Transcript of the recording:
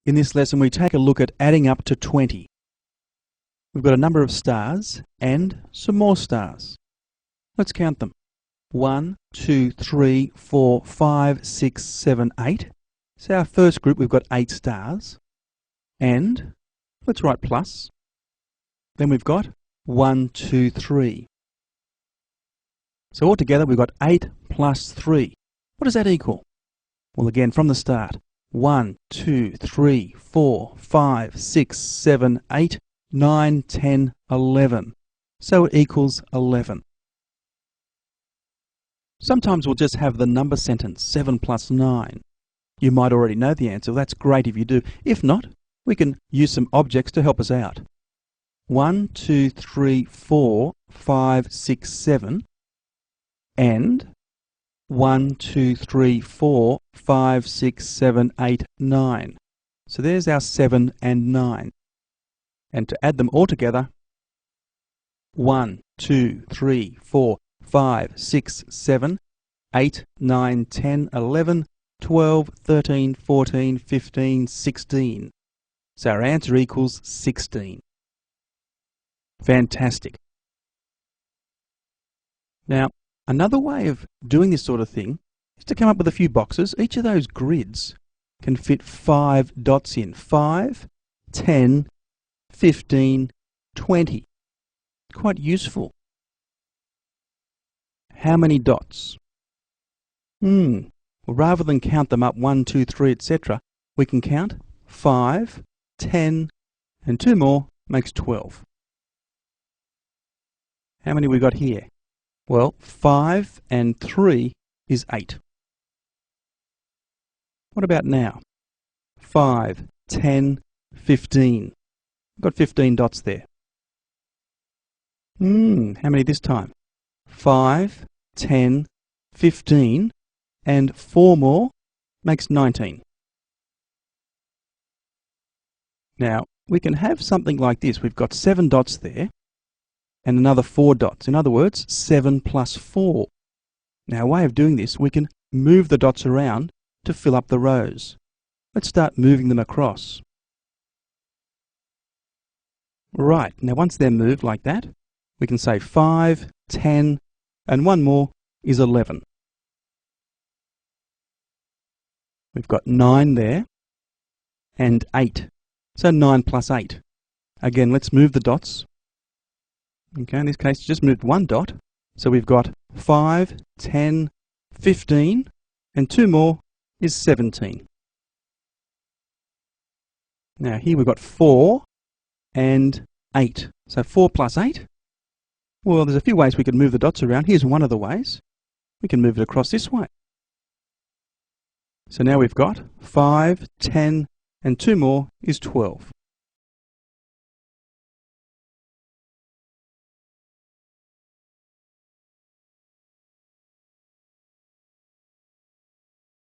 In this lesson, we take a look at adding up to 20. We've got a number of stars and some more stars. Let's count them. 1, 2, 3, 4, 5, 6, 7, 8. So our first group, we've got 8 stars. And let's write plus. Then we've got 1, 2, 3. So altogether, we've got 8 plus 3. What does that equal? Well, again, from the start. 1, 2, 3, 4, 5, 6, 7, 8, 9, 10, 11. So it equals 11. Sometimes we'll just have the number sentence, 7 plus 9. You might already know the answer. That's great if you do. If not, we can use some objects to help us out. 1, 2, 3, 4, 5, 6, 7, and 1, 2, 3, 4, 5, 6, 7, 8, 9. So there's our 7 and 9. And to add them all together, 1, 2, 3, 4, 5, 6, 7, 8, 9, 10, 11, 12, 13, 14, 15, 16. So our answer equals 16. Fantastic. Now, another way of doing this sort of thing is to come up with a few boxes. Each of those grids can fit 5 dots in. 5, 10, 15, 20. Quite useful. How many dots? Well, rather than count them up 1, 2, 3, etc., we can count 5, 10, and 2 more makes 12. How many we got here? Well, 5 and 3 is 8. What about now? 5, 10, 15. Got 15 dots there. How many this time? 5, 10, 15, and 4 more makes 19. Now, we can have something like this. We've got 7 dots there, and another 4 dots. In other words, 7 plus 4. Now, a way of doing this, we can move the dots around to fill up the rows. Let's start moving them across. Right, now once they're moved like that, we can say 5, 10, and 1 more is 11. We've got 9 there, and 8. So 9 plus 8. Again, let's move the dots. Okay, in this case, just moved 1 dot. So we've got 5, 10, 15, and 2 more is 17. Now here we've got 4 and 8. So 4 plus 8. Well, there's a few ways we can move the dots around. Here's one of the ways. We can move it across this way. So now we've got 5, 10, and 2 more is 12.